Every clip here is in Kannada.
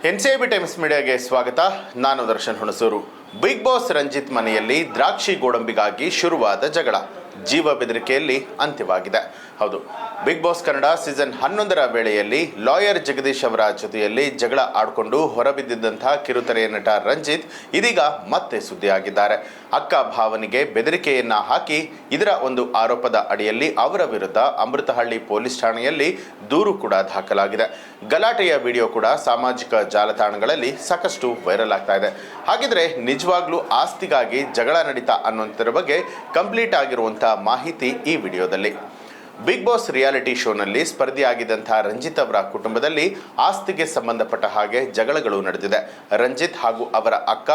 ಎನ್ಸಿಬಿ ಟೈಮ್ಸ್ ಮೀಡಿಯಾಗೆ ಸ್ವಾಗತ. ನಾನು ದರ್ಶನ್ ಹುಣಸೂರು. ಬಿಗ್ ಬಾಸ್ ರಂಜಿತ್ ಮನೆಯಲ್ಲಿ ದ್ರಾಕ್ಷಿ ಗೋಡಂಬಿಗಾಗಿ ಶುರುವಾದ ಜಗಳ ಜೀವ ಬೆದರಿಕೆಯಲ್ಲಿ ಅಂತ್ಯವಾಗಿದೆ. ಹೌದು, ಬಿಗ್ ಬಾಸ್ ಕನ್ನಡ ಸೀಸನ್ 11ರ ವೇಳೆಯಲ್ಲಿ ಲಾಯರ್ ಜಗದೀಶ್ ಅವರ ಜೊತೆಯಲ್ಲಿ ಜಗಳ ಆಡಿಕೊಂಡು ಹೊರಬಿದ್ದಿದ್ದಂತಹ ಕಿರುತೆರೆಯ ನಟ ರಂಜಿತ್ ಇದೀಗ ಮತ್ತೆ ಸುದ್ದಿಯಾಗಿದ್ದಾರೆ. ಅಕ್ಕ ಭಾವನಿಗೆ ಬೆದರಿಕೆಯನ್ನ ಹಾಕಿ ಇದರ ಒಂದು ಆರೋಪದ ಅಡಿಯಲ್ಲಿ ಅವರ ವಿರುದ್ಧ ಅಮೃತಹಳ್ಳಿ ಪೊಲೀಸ್ ಠಾಣೆಯಲ್ಲಿ ದೂರು ಕೂಡ ದಾಖಲಾಗಿದೆ. ಗಲಾಟೆಯ ವಿಡಿಯೋ ಕೂಡ ಸಾಮಾಜಿಕ ಜಾಲತಾಣಗಳಲ್ಲಿ ಸಾಕಷ್ಟು ವೈರಲ್ ಆಗ್ತಾ ಇದೆ. ಹಾಗಿದ್ರೆ ನಿಜವಾಗ್ಲೂ ಆಸ್ತಿಗಾಗಿ ಜಗಳ ನಡೀತಾ ಅನ್ನೋಂಥರ ಬಗ್ಗೆ ಕಂಪ್ಲೀಟ್ ಆಗಿರುವಂತಹ ಮಾಹಿತಿ ಈ ವಿಡಿಯೋದಲ್ಲಿ. ಬಿಗ್ ಬಾಸ್ ರಿಯಾಲಿಟಿ ಶೋನಲ್ಲಿ ಸ್ಪರ್ಧಿಯಾಗಿದ್ದಂತಹ ರಂಜಿತ್ ಅವರ ಕುಟುಂಬದಲ್ಲಿ ಆಸ್ತಿಗೆ ಸಂಬಂಧಪಟ್ಟ ಹಾಗೆ ಜಗಳಗಳು ನಡೆದಿದೆ. ರಂಜಿತ್ ಹಾಗೂ ಅವರ ಅಕ್ಕ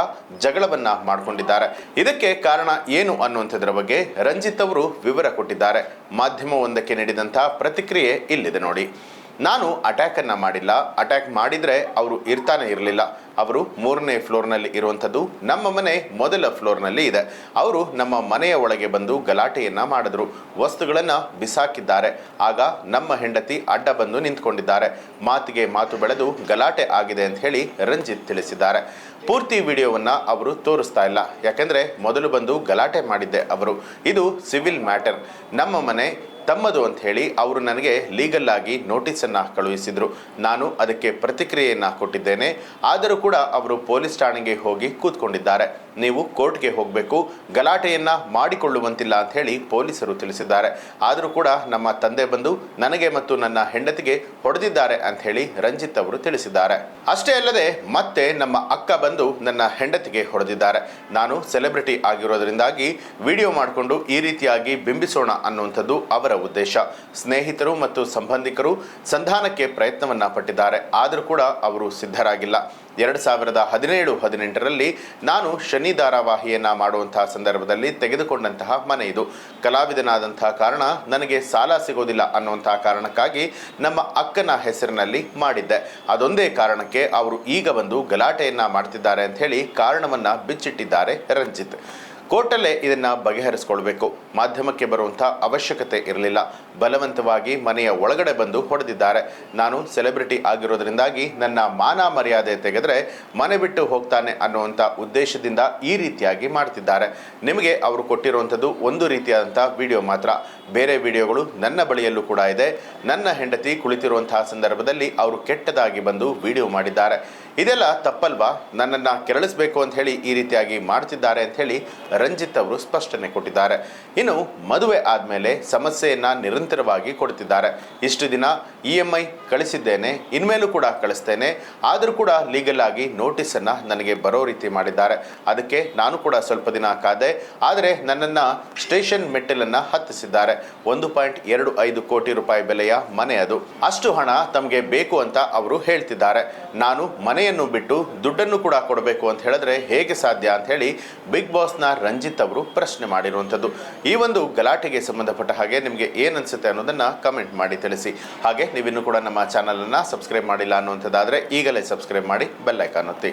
ಜಗಳವನ್ನ ಮಾಡಿಕೊಂಡಿದ್ದಾರೆ. ಇದಕ್ಕೆ ಕಾರಣ ಏನು ಅನ್ನುವಂಥದ್ರ ಬಗ್ಗೆ ರಂಜಿತ್ ಅವರು ವಿವರ ಕೊಟ್ಟಿದ್ದಾರೆ. ಮಾಧ್ಯಮವೊಂದಕ್ಕೆ ನೀಡಿದಂತಹ ಪ್ರತಿಕ್ರಿಯೆ ಇಲ್ಲಿದೆ ನೋಡಿ. ನಾನು ಅಟ್ಯಾಕನ್ನು ಮಾಡಿಲ್ಲ. ಅಟ್ಯಾಕ್ ಮಾಡಿದರೆ ಅವರು ಇರ್ತಾನೆ ಇರಲಿಲ್ಲ. ಅವರು 3ನೇ ಫ್ಲೋರ್ನಲ್ಲಿ ಇರುವಂಥದ್ದು. ನಮ್ಮ ಮನೆ ಮೊದಲ ಫ್ಲೋರ್ನಲ್ಲಿ ಇದೆ. ಅವರು ನಮ್ಮ ಮನೆಯ ಒಳಗೆ ಬಂದು ಗಲಾಟೆಯನ್ನು ಮಾಡಿದ್ರು, ವಸ್ತುಗಳನ್ನು ಬಿಸಾಕಿದ್ದಾರೆ. ಆಗ ನಮ್ಮ ಹೆಂಡತಿ ಅಡ್ಡ ಬಂದು ನಿಂತ್ಕೊಂಡಿದ್ದಾರೆ. ಮಾತಿಗೆ ಮಾತು ಬೆಳೆದು ಗಲಾಟೆ ಆಗಿದೆ ಅಂತ ಹೇಳಿ ರಂಜಿತ್ ತಿಳಿಸಿದ್ದಾರೆ. ಪೂರ್ತಿ ವಿಡಿಯೋವನ್ನು ಅವರು ತೋರಿಸ್ತಾ ಇಲ್ಲ, ಯಾಕೆಂದರೆ ಮೊದಲು ಬಂದು ಗಲಾಟೆ ಮಾಡಿದ್ದೆ ಅವರು. ಇದು ಸಿವಿಲ್ ಮ್ಯಾಟರ್. ನಮ್ಮ ಮನೆ ತಮ್ಮದು ಅಂತ ಹೇಳಿ ಅವರು ನನಗೆ ಲೀಗಲ್ ಆಗಿ ನೋಟಿಸನ್ನು ಕಳುಹಿಸಿದರು. ನಾನು ಅದಕ್ಕೆ ಪ್ರತಿಕ್ರಿಯೆಯನ್ನು ಕೊಟ್ಟಿದ್ದೇನೆ. ಆದರೂ ಕೂಡ ಅವರು ಪೊಲೀಸ್ ಠಾಣೆಗೆ ಹೋಗಿ ಕೂತ್ಕೊಂಡಿದ್ದಾರೆ. ನೀವು ಕೋರ್ಟ್ಗೆ ಹೋಗಬೇಕು, ಗಲಾಟೆಯನ್ನು ಮಾಡಿಕೊಳ್ಳುವಂತಿಲ್ಲ ಅಂತ ಹೇಳಿ ಪೊಲೀಸರು ತಿಳಿಸಿದ್ದಾರೆ. ಆದರೂ ಕೂಡ ನಮ್ಮ ತಂದೆ ಬಂದು ನನಗೆ ಮತ್ತು ನನ್ನ ಹೆಂಡತಿಗೆ ಹೊಡೆದಿದ್ದಾರೆ ಅಂತ ಹೇಳಿ ರಂಜಿತ್ ಅವರು ತಿಳಿಸಿದ್ದಾರೆ. ಅಷ್ಟೇ ಅಲ್ಲದೆ ಮತ್ತೆ ನಮ್ಮ ಅಕ್ಕ ಬಂದು ನನ್ನ ಹೆಂಡತಿಗೆ ಹೊಡೆದಿದ್ದಾರೆ. ನಾನು ಸೆಲೆಬ್ರಿಟಿ ಆಗಿರೋದ್ರಿಂದಾಗಿ ವಿಡಿಯೋ ಮಾಡಿಕೊಂಡು ಈ ರೀತಿಯಾಗಿ ಬಿಂಬಿಸೋಣ ಅನ್ನುವಂಥದ್ದು ಅವರ ಉದ್ದೇಶ. ಸ್ನೇಹಿತರು ಮತ್ತು ಸಂಬಂಧಿಕರು ಸಂಧಾನಕ್ಕೆ ಪ್ರಯತ್ನವನ್ನ ಪಟ್ಟಿದ್ದಾರೆ. ಆದರೂ ಕೂಡ ಅವರು ಸಿದ್ಧರಾಗಿಲ್ಲ. 2017-18ರಲ್ಲಿ ನಾನು ಶನಿ ಧಾರಾವಾಹಿಯನ್ನ ಮಾಡುವಂತಹ ಸಂದರ್ಭದಲ್ಲಿ ತೆಗೆದುಕೊಂಡಂತಹ ಮನೆ ಇದು. ಕಲಾವಿದನಾದಂತಹ ಕಾರಣ ನನಗೆ ಸಾಲ ಸಿಗೋದಿಲ್ಲ ಅನ್ನುವಂತಹ ಕಾರಣಕ್ಕಾಗಿ ನಮ್ಮ ಅಕ್ಕನ ಹೆಸರಿನಲ್ಲಿ ಮಾಡಿದ್ದೆ. ಅದೊಂದೇ ಕಾರಣಕ್ಕೆ ಅವರು ಈಗ ಬಂದು ಗಲಾಟೆಯನ್ನ ಮಾಡ್ತಿದ್ದಾರೆ ಅಂತ ಹೇಳಿ ಕಾರಣವನ್ನ ಬಿಚ್ಚಿಟ್ಟಿದ್ದಾರೆ ರಂಜಿತ್. ಕೋರ್ಟಲ್ಲೇ ಇದನ್ನು ಬಗೆಹರಿಸ್ಕೊಳ್ಬೇಕು. ಮಾಧ್ಯಮಕ್ಕೆ ಬರುವಂಥ ಅವಶ್ಯಕತೆ ಇರಲಿಲ್ಲ. ಬಲವಂತವಾಗಿ ಮನೆಯ ಒಳಗಡೆ ಬಂದು ಹೊಡೆದಿದ್ದಾರೆ. ನಾನು ಸೆಲೆಬ್ರಿಟಿ ಆಗಿರೋದ್ರಿಂದಾಗಿ ನನ್ನ ಮಾನ ಮರ್ಯಾದೆ ತೆಗೆದರೆ ಮನೆ ಬಿಟ್ಟು ಹೋಗ್ತಾನೆ ಅನ್ನುವಂಥ ಉದ್ದೇಶದಿಂದ ಈ ರೀತಿಯಾಗಿ ಮಾಡ್ತಿದ್ದಾರೆ. ನಿಮಗೆ ಅವರು ಕೊಟ್ಟಿರುವಂಥದ್ದು ಒಂದು ರೀತಿಯಾದಂಥ ವಿಡಿಯೋ ಮಾತ್ರ. ಬೇರೆ ವಿಡಿಯೋಗಳು ನನ್ನ ಬಳಿಯಲ್ಲೂ ಕೂಡ ಇದೆ. ನನ್ನ ಹೆಂಡತಿ ಕುಳಿತಿರುವಂತಹ ಸಂದರ್ಭದಲ್ಲಿ ಅವರು ಕೆಟ್ಟದಾಗಿ ಬಂದು ವಿಡಿಯೋ ಮಾಡಿದ್ದಾರೆ. ಇದೆಲ್ಲ ತಪ್ಪಲ್ವಾ? ನನ್ನನ್ನು ಕೆರಳಿಸಬೇಕು ಅಂತ ಹೇಳಿ ಈ ರೀತಿಯಾಗಿ ಮಾಡ್ತಿದ್ದಾರೆ ಅಂತ ಹೇಳಿ ರಂಜಿತ್ ಅವರು ಸ್ಪಷ್ಟನೆ ಕೊಟ್ಟಿದ್ದಾರೆ. ಇನ್ನು ಮದುವೆ ಆದಮೇಲೆ ಸಮಸ್ಯೆಯನ್ನು ನಿರಂತರವಾಗಿ ಕೊಡ್ತಿದ್ದಾರೆ. ಇಷ್ಟು ದಿನ EMI ಕಳಿಸಿದ್ದೇನೆ, ಇನ್ಮೇಲೂ ಕೂಡ ಕಳಿಸ್ತೇನೆ. ಆದರೂ ಕೂಡ ಲೀಗಲ್ ಆಗಿ ನೋಟಿಸನ್ನು ನನಗೆ ಬರೋ ರೀತಿ ಮಾಡಿದ್ದಾರೆ. ಅದಕ್ಕೆ ನಾನು ಕೂಡ ಸ್ವಲ್ಪ ದಿನ ಕಾದೆ. ಆದರೆ ನನ್ನನ್ನು ಸ್ಟೇಷನ್ ಮೆಟ್ಟಿಲನ್ನು ಹತ್ತಿಸಿದ್ದಾರೆ. 1.25 ಕೋಟಿ ರೂಪಾಯಿ ಬೆಲೆಯ ಮನೆ ಅದು. ಅಷ್ಟು ಹಣ ತಮಗೆ ಬೇಕು ಅಂತ ಅವರು ಹೇಳ್ತಿದ್ದಾರೆ. ನಾನು ಮನೆಯನ್ನು ಬಿಟ್ಟು ದುಡ್ಡನ್ನು ಕೂಡ ಕೊಡಬೇಕು ಅಂತ ಹೇಳಿದ್ರೆ ಹೇಗೆ ಸಾಧ್ಯ ಅಂತ ಹೇಳಿ ಬಿಗ್ ಬಾಸ್ನ ರಂಜಿತ್ ಅವರು ಪ್ರಶ್ನೆ ಮಾಡಿರುವಂಥದ್ದು. ಈ ಒಂದು ಗಲಾಟೆಗೆ ಸಂಬಂಧಪಟ್ಟ ಹಾಗೆ ನಿಮಗೆ ಏನು ಅನಿಸುತ್ತೆ ಅನ್ನೋದನ್ನು ಕಮೆಂಟ್ ಮಾಡಿ ತಿಳಿಸಿ. ಹಾಗೆ ನೀವಿನ್ನೂ ಕೂಡ ನಮ್ಮ ಚಾನಲನ್ನು ಸಬ್ಸ್ಕ್ರೈಬ್ ಮಾಡಿಲ್ಲ ಅನ್ನುವಂಥದ್ದಾದರೆ ಈಗಲೇ ಸಬ್ಸ್ಕ್ರೈಬ್ ಮಾಡಿ ಬೆಲ್ ಐಕಾನ್ ಒತ್ತಿ.